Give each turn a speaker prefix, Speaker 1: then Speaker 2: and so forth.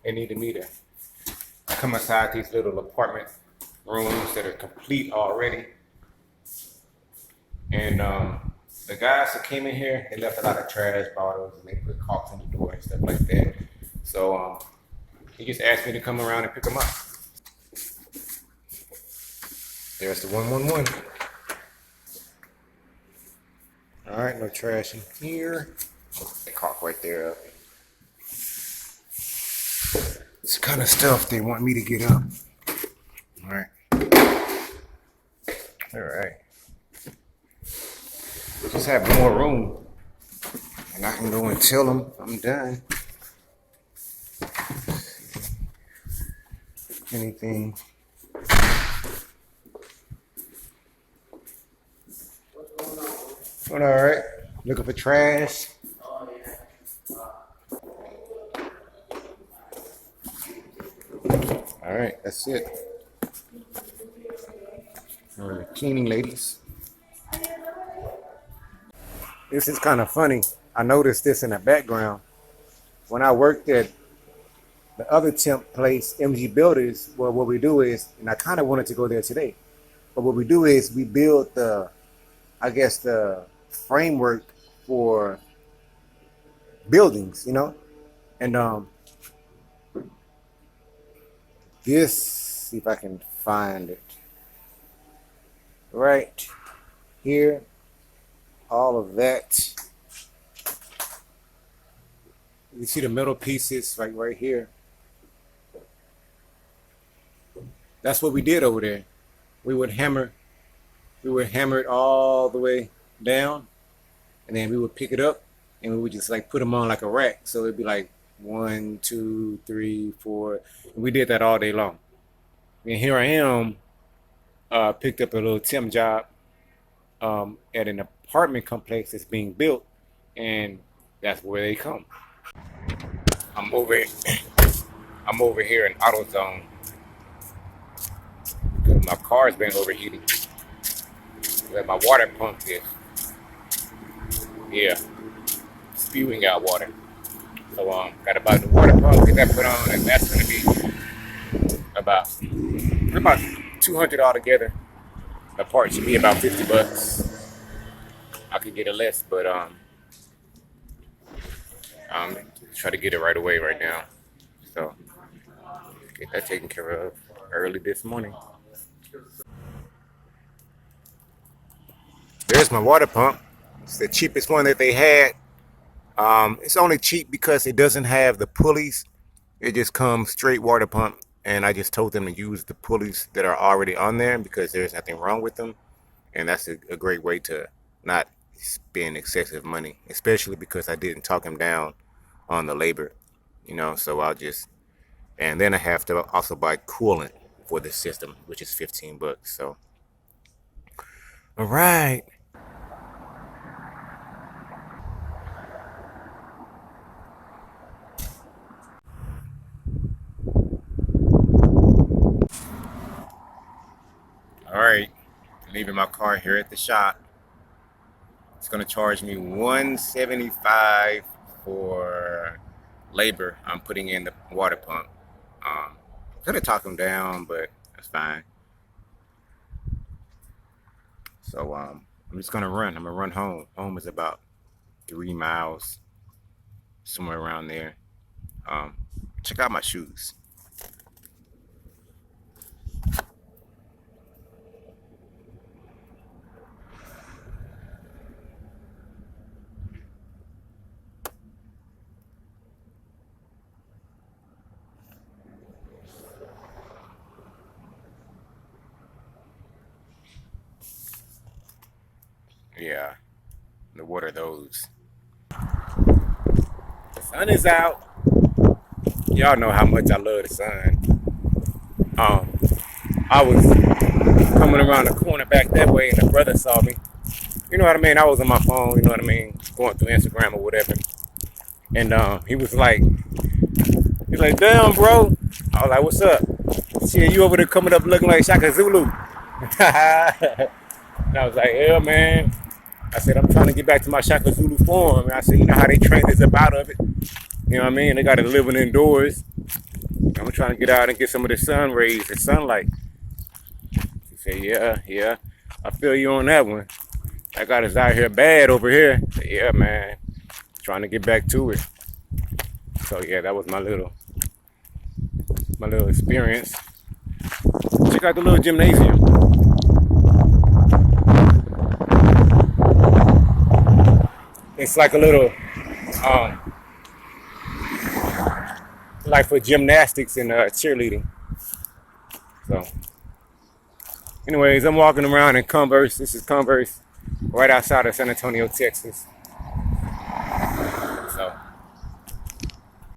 Speaker 1: They needed me to come inside these little apartment rooms that are complete already. And the guys that came in here, they left a lot of trash bottles and they put caulks in the door and stuff like that. So he just asked me to come around and pick them up. There's the 111. All right, no trash in here. The caulk right there. It's kind of stuff they want me to get up. All right. All right. We just have more room, and I can go and tell them I'm done. Anything. All right. Looking for trash. All right, that's it. All right, cleaning ladies. This is kind of funny. I noticed this in the background. When I worked at the other temp place, MG Builders, well, what we do is, and I kind of wanted to go there today, but what we do is we build the, I guess, the framework for buildings, you know? And this, see if I can find it. Right here, all of that. You see the metal pieces like right here. That's what we did over there. We would hammer it all the way down, and then we would pick it up and we would just like put them on like a rack. So it'd be like 1, 2, 3, 4. And we did that all day long. And here I am, picked up a little temp job at an apartment complex that's being built, and that's where they come. I'm over here in AutoZone. My car's been overheating. Where my water pump is. Yeah. Spewing out water. So gotta buy the water pump, get that put on, and that's gonna be about $200 altogether. The part should be about $50. I could get it less, but I'm try to get it right away right now. So get that taken care of early this morning. There's my water pump. It's the cheapest one that they had. It's only cheap because it doesn't have the pulleys. It just comes straight water pump. And I just told them to use the pulleys that are already on there because there's nothing wrong with them. And that's a great way to not spend excessive money, especially because I didn't talk them down on the labor, you know. So I'll just, and then I have to also buy coolant for the system, which is $15. So, all right. All right, leaving my car here at the shop. It's gonna charge me $175 for labor. I'm putting in the water pump. I'm gonna talk them down, but that's fine. So I'm just gonna run. I'm gonna run home. Home is about 3 miles, somewhere around there. Check out my shoes. Yeah, what are those? The sun is out. Y'all know how much I love the sun. I was coming around the corner back that way and the brother saw me. You know what I mean? I was on my phone, you know what I mean? Going through Instagram or whatever. And he was like, damn, bro. I was like, what's up? Shit, you over there coming up looking like Shaka Zulu. And I was like, yeah, man. I said, I'm trying to get back to my Shaka Zulu form. And I said, you know how they train us up out of it? You know what I mean? They got to live indoors. I'm trying to get out and get some of the sun rays, the sunlight. She said, yeah, yeah. I feel you on that one. I got us out here bad over here. I said, yeah, man. Trying to get back to it. So yeah, that was my little experience. Check out the little gymnasium. It's like a little, like for gymnastics and cheerleading. So, anyways, I'm walking around in Converse. This is Converse, right outside of San Antonio, Texas.